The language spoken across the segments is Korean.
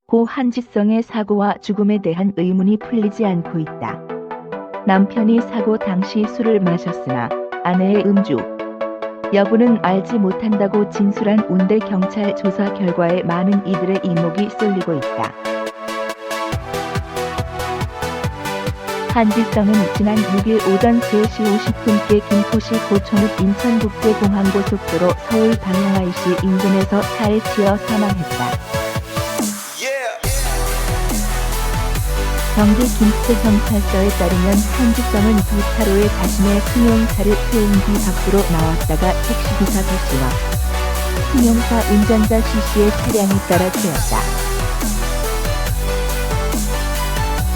고 한지성의 사고와 죽음에 대한 의문이 풀리지 않고 있다. 남편이 사고 당시 술을 마셨으나 아내의 음주 여부는 알지 못한다고 진술한 운대 경찰 조사 결과에 많은 이들의 이목이 쏠리고 있다. 한지성은 지난 6일 오전 3시 50분께 김포시 고촌읍 인천국제공항고속도로 서울 방향 IC 인근에서 차에 치여 사망했다. 경기 김포경찰서에 따르면 한지성은 두 차로에 자신의 승용차를 세운 뒤 밖으로 나왔다가 택시기사 B씨와 승용차 운전자 C씨의 차량이 따라 세웠다.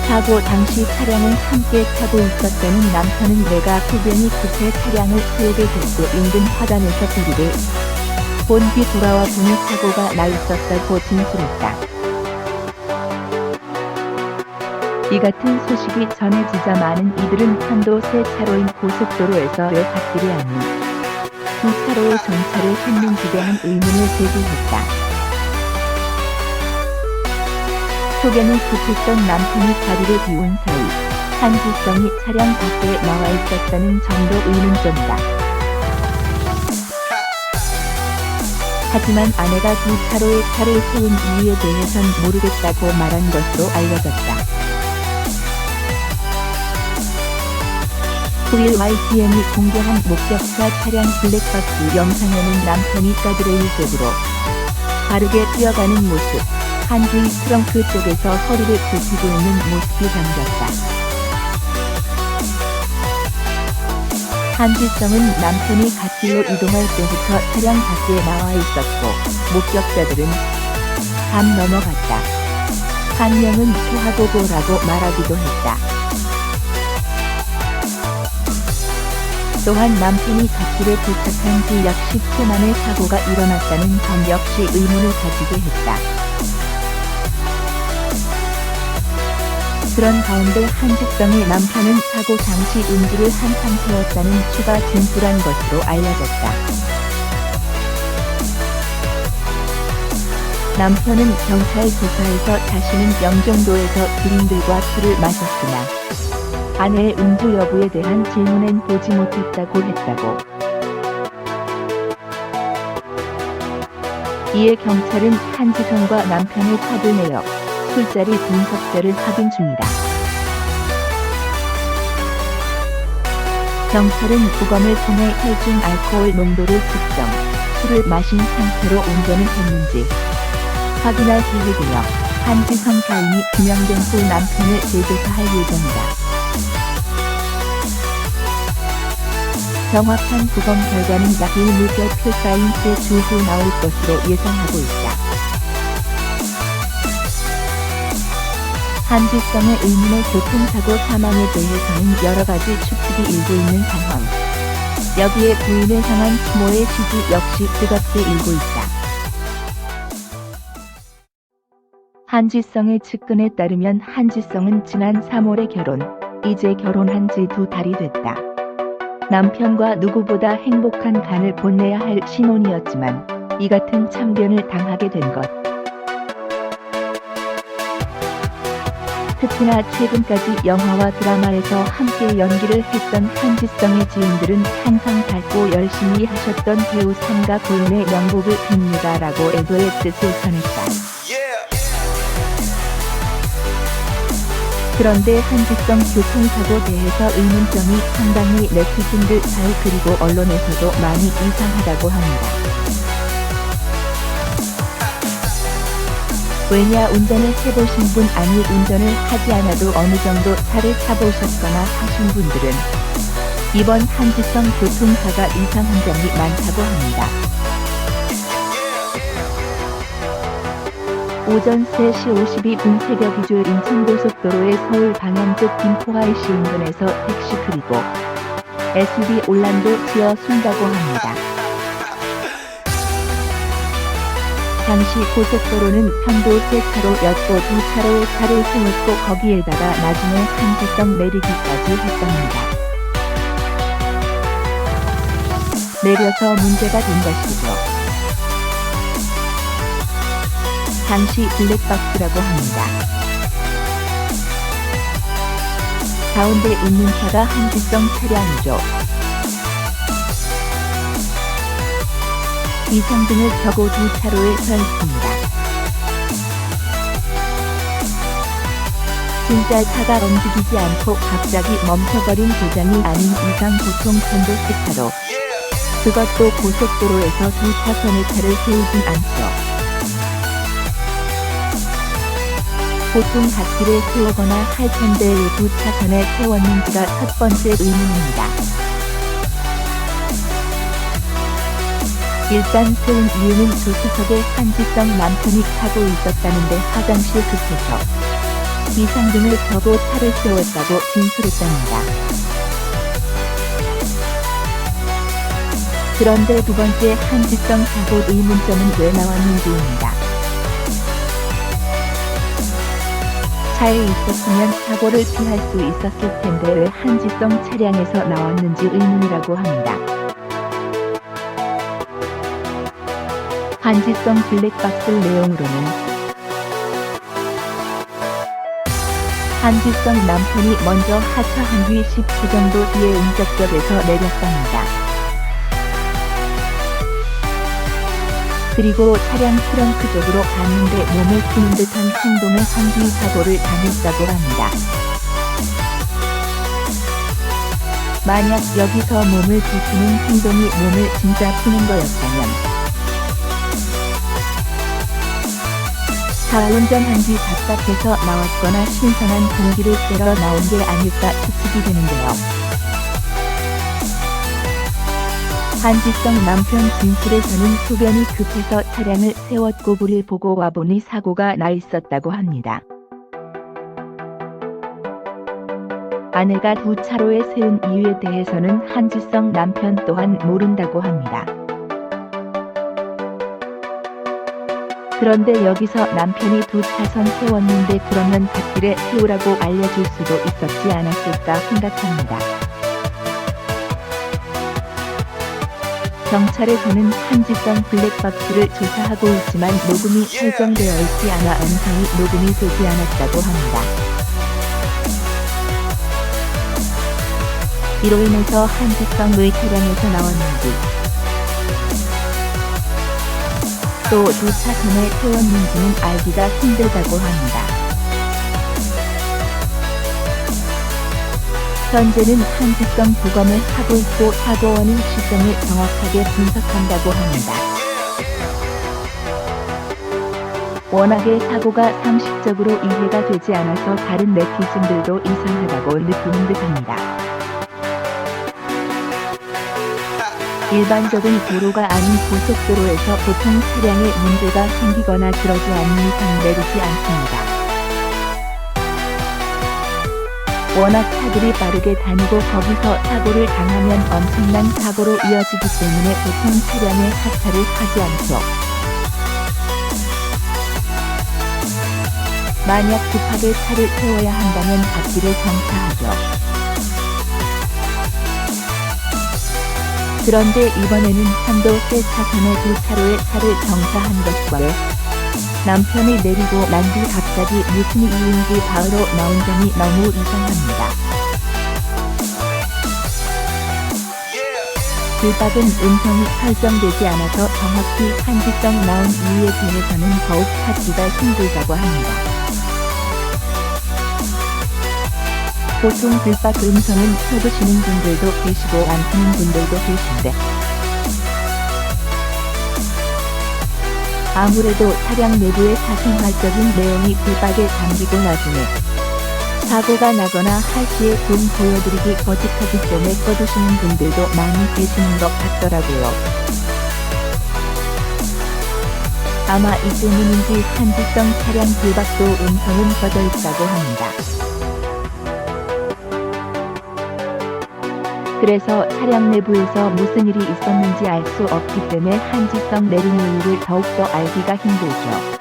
사고 당시 차량을 함께 타고 있었다는 남편은 내가 소변이 급해 차량을 세우게 됐고 인근 화단에서 부리를 본 뒤 돌아와 보니 사고가 나 있었다고 진술했다. 이 같은 소식이 전해지자 많은 이들은 편도 세 차로인 고속도로에서 왜 갓길이 아닌 두 차로의 정차를 했는지 대한 의문을 제기했다. 소변이 급했던 남편이 다리를 비운 사이 한지성이 차량 밖에 나와 있었다는 점도 의문점이다. 하지만 아내가 두 차로의 차를 세운 이유에 대해선 모르겠다고 말한 것으로 알려졌다. 9일 YTN이 공개한 목격자 차량 블랙박스 영상에는 남편이 가드레일 쪽으로 빠르게 뛰어가는 모습, 한 뒤 트렁크 쪽에서 허리를 굽히고 있는 모습이 담겼다. 한지성은 남편이 갓길로 이동할 때부터 차량 밖에 나와 있었고 목격자들은 밤 넘어갔다. 한 명은 토하고 보라고 말하기도 했다. 또한 남편이 갓길에 도착한 지 약 10초 만에 사고가 일어났다는 점 역시 의문을 가지게 했다. 그런 가운데 한지성의 남편은 사고 당시 음주를 한 상태였다는 추가 진술한 것으로 알려졌다. 남편은 경찰 조사에서 자신은 영종도에서 부인들과 술을 마셨으나 아내의 음주 여부에 대한 질문엔 보지 못했다고 했다고. 이에 경찰은 한지성과 남편의 탑을 내려 술자리 분석자를 확인 중이다. 경찰은 부검을 통해 혈중 알코올 농도를 측정, 술을 마신 상태로 운전을 했는지 확인할 계획이며 한지성 사인이 규명된 후 남편을 재조사할 예정이다. 정확한 부검 결과는 약 1 물결표 쌓인 채 주후 나올 것으로 예상하고 있다. 한지성의 의문의 교통사고 사망에 대해서는 여러 가지 추측이 일고 있는 상황. 여기에 부인을 향한 추모의 시기 역시 뜨겁게 일고 있다. 한지성의 측근에 따르면 한지성은 지난 3월에 결혼, 이제 결혼한 지 2달이 됐다. 남편과 누구보다 행복한 간을 보내야 할 신혼이었지만 이 같은 참변을 당하게 된 것. 특히나 최근까지 영화와 드라마에서 함께 연기를 했던 한지성의 지인들은 항상 밝고 열심히 하셨던 배우 삼가 고인의 명복을 빕니다라고 애도의 뜻을 전했다. 그런데 한지성 교통사고 대해서 의문점이 상당히 네티즌들 사이 그리고 언론에서도 많이 이상하다고 합니다. 왜냐 운전을 해보신 분 아니 운전을 하지 않아도 어느 정도 차를 타보셨거나 하신 분들은 이번 한지성 교통사가 이상한 점이 많다고 합니다. 오전 3시 52분 새벽이죠. 인천고속도로의 서울 방향 쪽 김포 IC 인근에서 택시 그리고 SUV 올란도 치여 순다고 합니다. 당시 고속도로는 편도 세 차로였고 두 차로의 차를 세웠고 거기에다가 나중에 한지성 내리기까지 했답니다. 내려서 문제가 된 것이죠. 당시 블랙박스라고 합니다. 가운데 있는 차가 한지성 차량이죠. 비상등을 켜고 두 차로에 서 있습니다. 진짜 차가 움직이지 않고 갑자기 멈춰버린 도장이 아닌 이상 보통 편도식차로, 그것도 고속도로에서 두 차선의 차를 세우진 않죠. 보통 갓길에 세우거나 할 텐데 왜 두 차선에 세웠는지가 첫 번째 의문입니다. 일단 세운 이유는 조수석에 한지성 남편이 타고 있었다는데 화장실 급해서 비상등을 켜고 차를 세웠다고 진술했답니다. 그런데 두 번째 한지성 사고 의문점은 왜 나왔는지입니다. 차에 있었으면 사고를 피할 수 있었을 텐데 왜 한지성 차량에서 나왔는지 의문이라고 합니다. 한지성 블랙박스 내용으로는 한지성 남편이 먼저 하차한 뒤 10초 정도 뒤에 운전석에서 내렸답니다. 그리고 차량 트렁크 쪽으로 갔는데 몸을 푸는 듯한 행동을 한 뒤 사고를 당했다고 합니다. 만약 여기서 몸을 부수는 행동이 몸을 진짜 푸는 거였다면 차 운전한 뒤 답답해서 나왔거나 신선한 공기를 쐬러 나온 게 아닐까 추측이 되는데요. 한지성 남편 진술에서는 소변이 급해서 차량을 세웠고 불을 보고 와보니 사고가 나 있었다고 합니다. 아내가 두 차로에 세운 이유에 대해서는 한지성 남편 또한 모른다고 합니다. 그런데 여기서 남편이 두 차선 세웠는데 그러면 갓길에 세우라고 알려줄 수도 있었지 않았을까 생각합니다. 경찰에서는 한지성 블랙박스를 조사하고 있지만 녹음이 설정되어 있지 않아 음성이 녹음이 되지 않았다고 합니다. 이로 인해서 한지성 의 차량에서 나왔는지 또 두 차선에 세웠는지는 알기가 힘들다고 합니다. 현재는 한지성 부검을 하고 있고 사고 원인 시점을 정확하게 분석한다고 합니다. 워낙에 사고가 상식적으로 이해가 되지 않아서 다른 네티즌들도 이상하다고 느끼는 듯합니다. 일반적인 도로가 아닌 고속도로에서 보통 차량에 문제가 생기거나 그러지 않는 이상 내리지 않습니다. 워낙 차들이 빠르게 다니고 거기서 사고를 당하면 엄청난 사고로 이어지기 때문에 보통 차량에 하차를 하지 않죠. 만약 급하게 차를 세워야 한다면 앞길에 정차하죠. 그런데 이번에는 편도 세 차선의 두 차로에 차를 정차한 것과의 남편이 내리고 난 뒤 갑자기 무슨 이유인지 바로 나온 점이 너무 이상합니다. 불박은 음성이 설정되지 않아서 정확히 한지성 나온 이유에 대해서는 더욱 찾기가 힘들다고 합니다. 보통 불박 음성은 켜두시는 분들도 계시고 안 켜는 분들도 계신데 아무래도 차량 내부의 사생활적인 내용이 불박에 담기고 나중에 사고가 나거나 할 시에 좀 보여드리기 거짓하기 때문에 꺼두시는 분들도 많이 계시는 것 같더라고요. 아마 이 때문인지 한지성 차량 불박도 음성은 꺼져 있다고 합니다. 그래서 차량 내부에서 무슨 일이 있었는지 알 수 없기 때문에 한지성 내린 이유를 더욱더 알기가 힘들죠.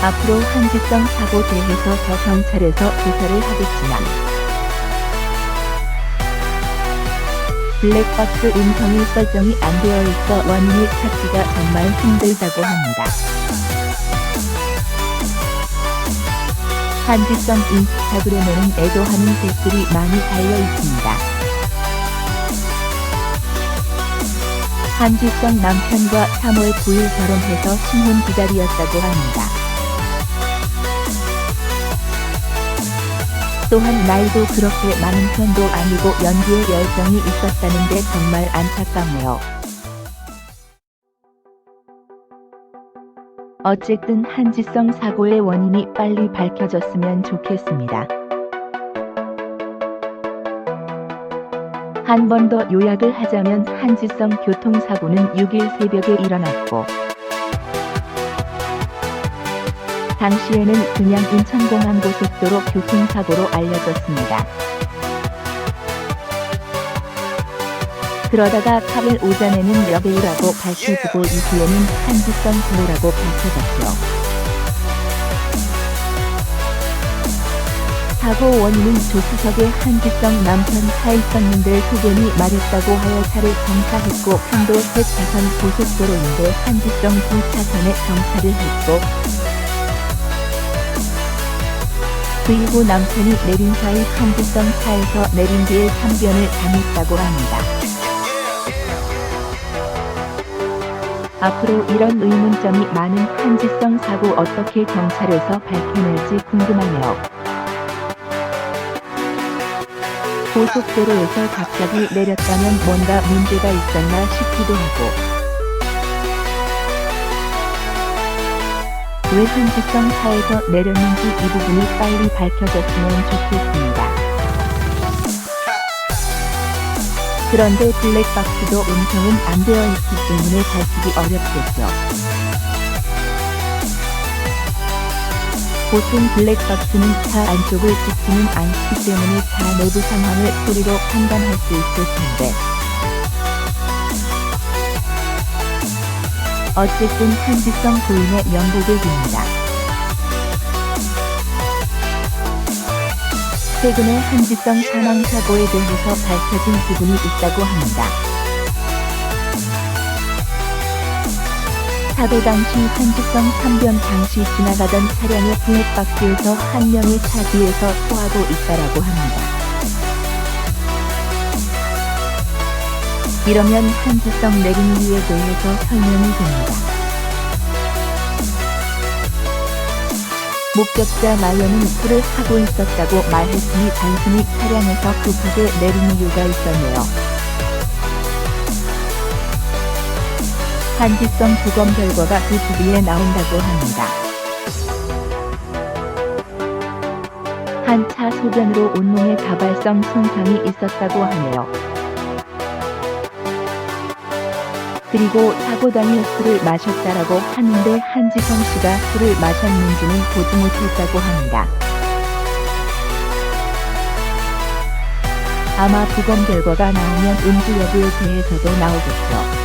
앞으로 한지성 사고 대해서 더 경찰에서 조사를 하겠지만 블랙박스 음성이 설정이 안 되어 있어 원인을 찾기가 정말 힘들다고 합니다. 한지성 인스타그램에는 애도하는 댓글이 많이 달려 있습니다. 한지성 남편과 3월 9일 결혼해서 신혼 2달이었다고 합니다. 또한 나이도 그렇게 많은 편도 아니고 연기에 열정이 있었다는데 정말 안타깝네요. 어쨌든 한지성 사고의 원인이 빨리 밝혀졌으면 좋겠습니다. 한 번 더 요약을 하자면 한지성 교통사고는 6일 새벽에 일어났고 당시에는 그냥 인천공항고속도로 교통사고로 알려졌습니다. 그러다가 8일 오전에는 여배우라고 밝혀지고 이후에는 한지성 배우라고 밝혀졌죠. 사고 원인은 조수석에 한지성 남편 타 있었는데 소변이 마렵다고 하여 차를 정차했고 편도 3차선 고속도로인데 한지성 2차선에 정차를 했고 그리고 남편이 내린 사이 한지성 차에서 내린 뒤에 참변을 당했다고 합니다. 앞으로 이런 의문점이 많은 한지성 사고 어떻게 경찰에서 밝혀낼지 궁금하네요. 고속도로에서 갑자기 내렸다면 뭔가 문제가 있었나 싶기도 하고 왜 한지성 차에서 내렸는지 이 부분이 빨리 밝혀졌으면 좋겠습니다. 그런데 블랙박스도 음성은 안 되어 있기 때문에 밝히기 어렵겠죠. 보통 블랙박스는 차 안쪽을 찍지는 않기 때문에 차 내부 상황을 소리로 판단할 수 있을 텐데 어쨌든 한지성 부인의 명복을 빕니다. 최근에 한지성 사망사고에 대해서 밝혀진 부분이 있다고 합니다. 사고 당시 한지성 참변 당시 지나가던 차량의 블랙박스에서 한 명이 차 뒤에서 토하고 있다라고 합니다. 이러면 한지성 내린 이유에 대해서 설명이 됩니다. 목격자 마연은 술을 하고 있었다고 말했으니 단순히 차량에서 급하게 내린 이유가 있었네요. 한지성 부검 결과가 그 주비에 나온다고 합니다. 한 차 소변으로 온몸에 다발성 손상이 있었다고 하네요. 그리고 사고 당일 술을 마셨다라고 하는데 한지성 씨가 술을 마셨는지는 보지 못했다고 합니다. 아마 부검 결과가 나오면 음주 여부에 대해서도 나오겠죠.